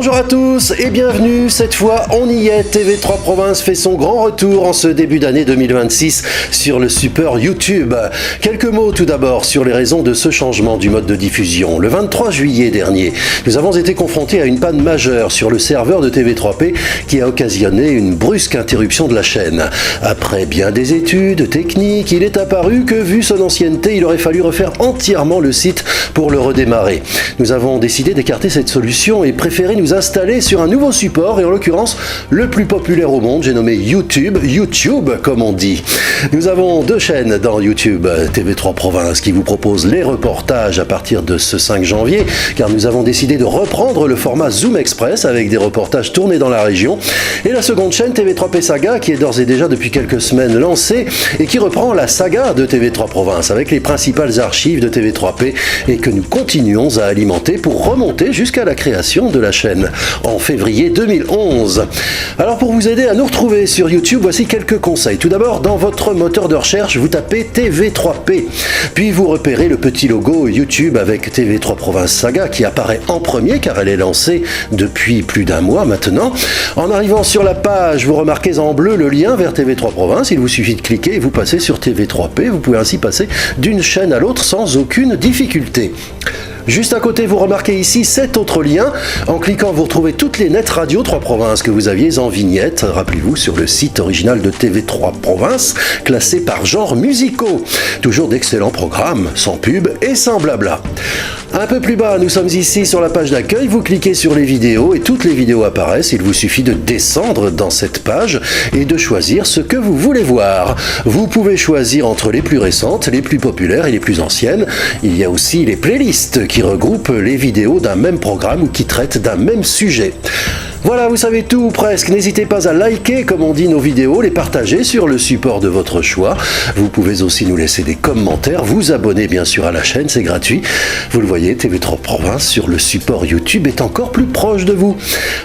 Bonjour à tous et bienvenue, cette fois on y est, TV3 Province fait son grand retour en ce début d'année 2026 sur le support YouTube. Quelques mots tout d'abord sur les raisons de ce changement du mode de diffusion. Le 23 juillet dernier, nous avons été confrontés à une panne majeure sur le serveur de TV3P qui a occasionné une brusque interruption de la chaîne. Après bien des études techniques, il est apparu que vu son ancienneté, il aurait fallu refaire entièrement le site pour le redémarrer. Nous avons décidé d'écarter cette solution et préféré nous installer sur un nouveau support et en l'occurrence le plus populaire au monde, j'ai nommé YouTube comme on dit. Nous avons deux chaînes dans YouTube, TV3 Province qui vous propose les reportages à partir de ce 5 janvier car nous avons décidé de reprendre le format Zoom Express avec des reportages tournés dans la région et la seconde chaîne TV3P Saga qui est d'ores et déjà depuis quelques semaines lancée et qui reprend la saga de TV3 Province avec les principales archives de TV3P et que nous continuons à alimenter pour remonter jusqu'à la création de la chaîne en février 2011. Alors pour vous aider à nous retrouver sur YouTube, voici quelques conseils. Tout d'abord, dans votre moteur de recherche, vous tapez TV3P. Puis vous repérez le petit logo YouTube avec TV3 Province Saga qui apparaît en premier car elle est lancée depuis plus d'un mois maintenant. En arrivant sur la page, vous remarquez en bleu le lien vers TV3 Province. Il vous suffit de cliquer et vous passez sur TV3P. Vous pouvez ainsi passer d'une chaîne à l'autre sans aucune difficulté. Juste à côté, vous remarquez ici 7 autres liens. En cliquant, vous retrouvez toutes les net radio 3 Provinces que vous aviez en vignette. Rappelez-vous, sur le site original de TV3 Province, classé par genre musicaux. Toujours d'excellents programmes, sans pub et sans blabla. Un peu plus bas, nous sommes ici sur la page d'accueil. Vous cliquez sur les vidéos et toutes les vidéos apparaissent. Il vous suffit de descendre dans cette page et de choisir ce que vous voulez voir. Vous pouvez choisir entre les plus récentes, les plus populaires et les plus anciennes. Il y a aussi les playlists qui regroupent les vidéos d'un même programme ou qui traitent d'un même sujet. Voilà, vous savez tout ou presque. N'hésitez pas à liker, comme on dit, nos vidéos, les partager sur le support de votre choix. Vous pouvez aussi nous laisser des commentaires, vous abonner bien sûr à la chaîne, c'est gratuit. Vous le voyez, TV3 Province sur le support YouTube est encore plus proche de vous.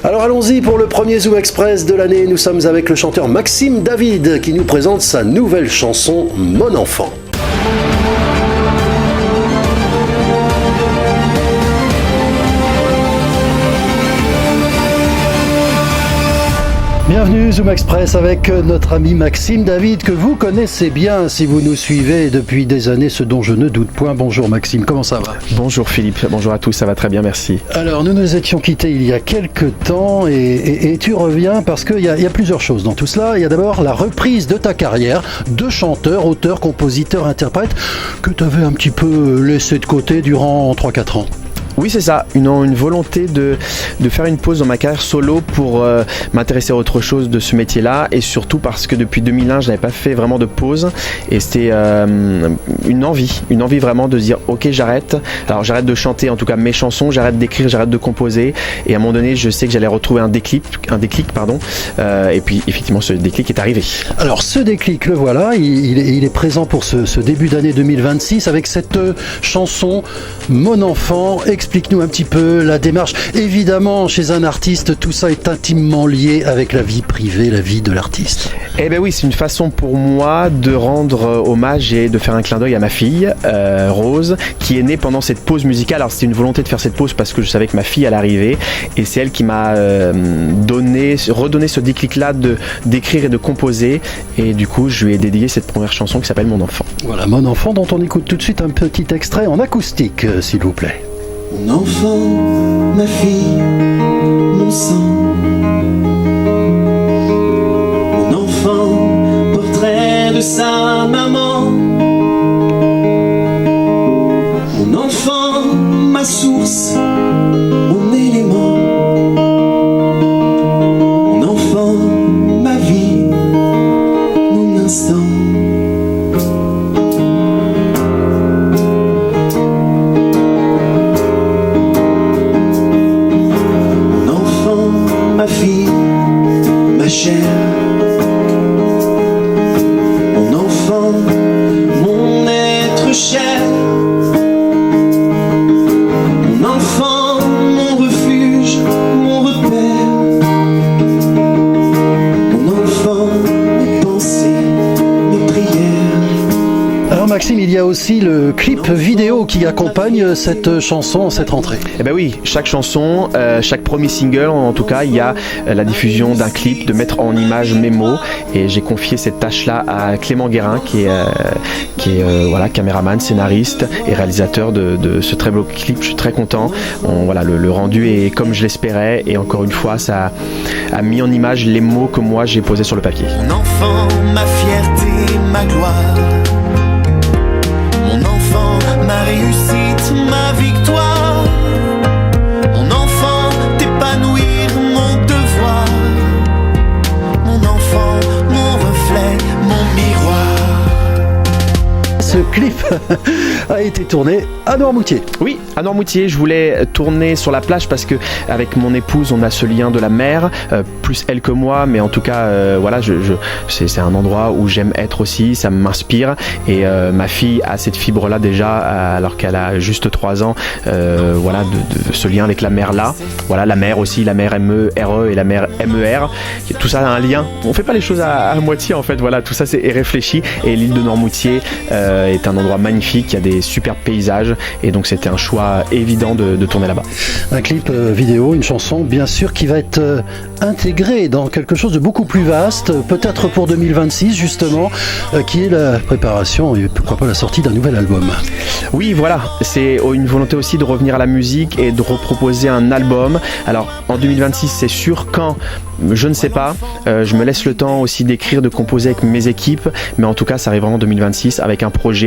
Alors allons-y pour le premier Zoom Express de l'année. Nous sommes avec le chanteur Maxime David qui nous présente sa nouvelle chanson Mon enfant. Bienvenue Zoom Express avec notre ami Maxime David que vous connaissez bien si vous nous suivez depuis des années, ce dont je ne doute point. Bonjour Maxime, comment ça va? Bonjour Philippe, bonjour à tous, ça va très bien, merci. Alors nous nous étions quittés il y a quelques temps et tu reviens parce qu'il y a plusieurs choses dans tout cela. Il y a d'abord la reprise de ta carrière de chanteur, auteur, compositeur, interprète que tu avais un petit peu laissé de côté durant 3-4 ans. Oui, c'est ça, une volonté de faire une pause dans ma carrière solo pour m'intéresser à autre chose de ce métier-là et surtout parce que depuis 2001, je n'avais pas fait vraiment de pause et c'était une envie vraiment de dire ok, j'arrête. Alors j'arrête de chanter en tout cas mes chansons, j'arrête d'écrire, j'arrête de composer et à un moment donné, je sais que j'allais retrouver un déclic, et puis effectivement ce déclic est arrivé. Alors ce déclic, le voilà, il est présent pour ce début d'année 2026 avec cette chanson Mon enfant. Explique-nous un petit peu la démarche. Évidemment, chez un artiste, tout ça est intimement lié avec la vie privée, la vie de l'artiste. Eh bien oui, c'est une façon pour moi de rendre hommage et de faire un clin d'œil à ma fille, Rose, qui est née pendant cette pause musicale. Alors c'était une volonté de faire cette pause parce que je savais que ma fille allait arriver et c'est elle qui m'a redonné ce déclic-là d'écrire et de composer et du coup je lui ai dédié cette première chanson qui s'appelle Mon enfant. Voilà, Mon enfant dont on écoute tout de suite un petit extrait en acoustique, s'il vous plaît. Mon enfant, ma fille, mon sang. Mon enfant, portrait de sa maman. Mon enfant, ma source, mon élément. Mon enfant, ma vie, mon instant. Ma fille, ma chair, mon enfant, mon être cher, mon enfant. Maxime, il y a aussi le clip vidéo qui accompagne cette chanson, cette rentrée. Eh ben oui, chaque chanson, chaque premier single, en tout cas, il y a la diffusion d'un clip, de mettre en image mes mots. Et j'ai confié cette tâche-là à Clément Guérin, qui est voilà, caméraman, scénariste et réalisateur de ce très beau clip. Je suis très content. Voilà, le rendu est comme je l'espérais. Et encore une fois, ça a mis en image les mots que moi j'ai posés sur le papier. Mon enfant, ma fierté, ma gloire. Mon enfant, ma réussite, ma victoire. Mon enfant, t'épanouir, mon devoir. Mon enfant, mon reflet, mon miroir. Ce clip a été tourné à Noirmoutier. Oui, à Noirmoutier, je voulais tourner sur la plage parce que avec mon épouse, on a ce lien de la mer, plus elle que moi, mais en tout cas, voilà, c'est un endroit où j'aime être aussi, ça m'inspire. Et ma fille a cette fibre-là déjà, alors qu'elle a juste 3 ans, voilà, de ce lien avec la mer là. Voilà, la mer aussi, la mer M-E-R-E et la mer M-E-R. Tout ça a un lien. On fait pas les choses à moitié en fait. Voilà, tout ça est réfléchi. Et l'île de Noirmoutier est un endroit magnifique, il y a des superbes paysages et donc c'était un choix évident de tourner là-bas. Un clip vidéo, une chanson bien sûr qui va être intégrée dans quelque chose de beaucoup plus vaste, peut-être pour 2026 justement, qui est la préparation et pourquoi pas la sortie d'un nouvel album. Oui, voilà, c'est une volonté aussi de revenir à la musique et de reproposer un album. Alors en 2026 c'est sûr, quand je ne sais pas, je me laisse le temps aussi d'écrire, de composer avec mes équipes, mais en tout cas ça arrivera en 2026 avec un projet.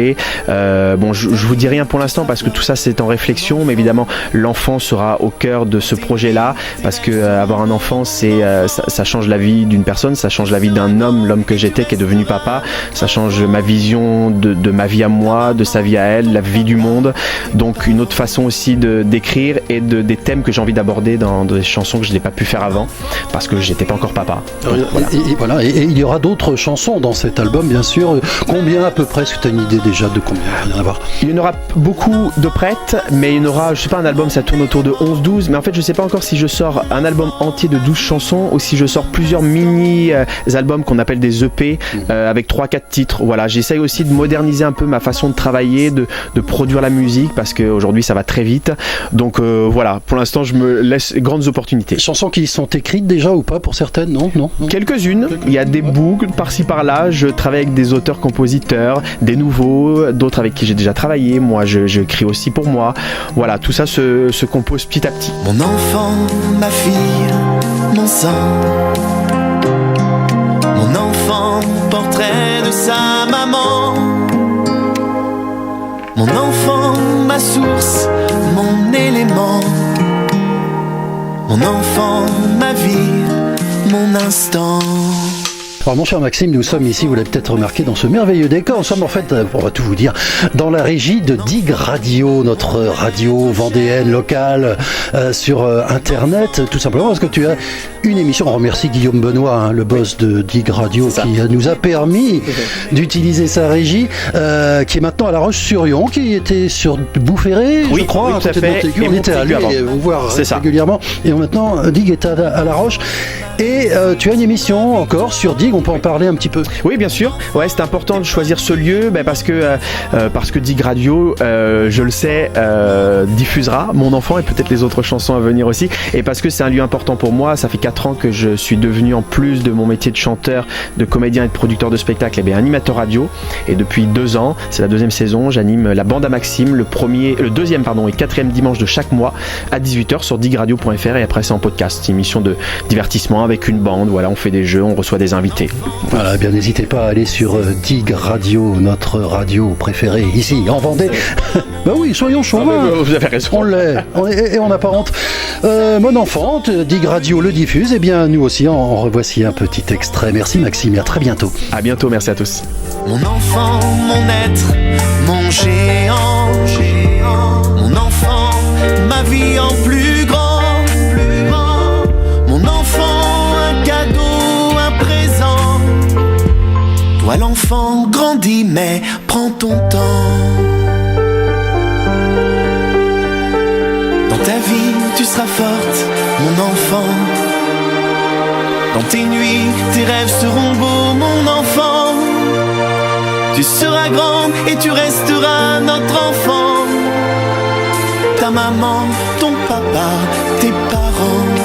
Bon, je vous dis rien pour l'instant parce que tout ça c'est en réflexion, mais évidemment l'enfant sera au cœur de ce projet-là parce que avoir un enfant ça change la vie d'une personne, ça change la vie d'un homme, l'homme que j'étais qui est devenu papa, ça change ma vision de ma vie à moi, de sa vie à elle, la vie du monde. Donc une autre façon aussi d'écrire et des thèmes que j'ai envie d'aborder dans des chansons que je n'ai pas pu faire avant parce que j'étais pas encore papa. Donc, voilà. Et il y aura d'autres chansons dans cet album bien sûr. Combien à peu près? Est-ce que tu as une idée déjà de combien il va y en avoir? Il y en aura beaucoup de prêtes, mais il y en aura, je sais pas, un album ça tourne autour de 11-12, mais en fait je sais pas encore si je sors un album entier de 12 chansons ou si je sors plusieurs mini albums qu'on appelle des EP avec 3-4 titres. Voilà, j'essaye aussi de moderniser un peu ma façon de travailler, de produire la musique parce qu'aujourd'hui ça va très vite. Donc voilà, pour l'instant je me laisse grandes opportunités. Chansons qui sont écrites déjà ou pas pour certaines? Non. Quelques-unes, il y a des boucles par-ci par-là, je travaille avec des auteurs-compositeurs, des nouveaux, d'autres avec qui j'ai déjà travaillé, moi j'écris aussi pour moi. Voilà, tout ça se compose petit à petit. Mon enfant, ma fille, mon sang. Mon enfant, portrait de sa maman. Mon enfant, ma source, mon élément. Mon enfant, ma vie, mon instant. Alors mon cher Maxime, nous sommes ici, vous l'avez peut-être remarqué, dans ce merveilleux décor. Nous sommes en fait, on va tout vous dire, dans la régie de Dig Radio, notre radio vendéenne locale sur Internet, tout simplement parce que tu as une émission. On remercie Guillaume Benoît, le boss de Dig Radio, qui nous a permis d'utiliser sa régie, qui est maintenant à La Roche-sur-Yon, qui était sur Boufféré, oui, je crois, oui, à côté de Montaigu. On était allé vous voir régulièrement. Et maintenant, Dig est à La Roche. Et tu as une émission encore sur Dig, on peut en parler un petit peu? Oui, bien sûr. Ouais, c'est important de choisir ce lieu parce que Dig Radio, je le sais, diffusera Mon Enfant et peut-être les autres chansons à venir aussi. Et parce que c'est un lieu important pour moi, ça fait 4 ans que je suis devenu, en plus de mon métier de chanteur, de comédien et de producteur de spectacle, animateur radio. Et depuis 2 ans, c'est la 2e saison, j'anime la bande à Maxime, le 2e et 4e dimanche de chaque mois à 18h sur digradio.fr et après c'est en podcast. C'est une émission de divertissement avec une bande. Voilà, on fait des jeux, on reçoit des invités. Voilà, bien n'hésitez pas à aller sur Dig Radio, notre radio préférée ici en Vendée. Ben oui, soyons chauvins. Vous avez raison. On l'est, et on n'a pas honte. Mon enfant, Dig Radio le diffuse, et bien nous aussi en revoici un petit extrait. Merci Maxime, et à très bientôt. À bientôt, merci à tous. Mon enfant, mon être, mon géant. Mon enfant, ma vie en plus grand. Mon enfant, un cadeau, un présent. Toi l'enfant grandis mais prends ton temps. Dans ta vie tu seras forte mon enfant. Dans tes nuits tes rêves seront beaux mon enfant. Tu Tu seras grande et tu resteras notre enfant. Ta maman, ton papa, tes parents.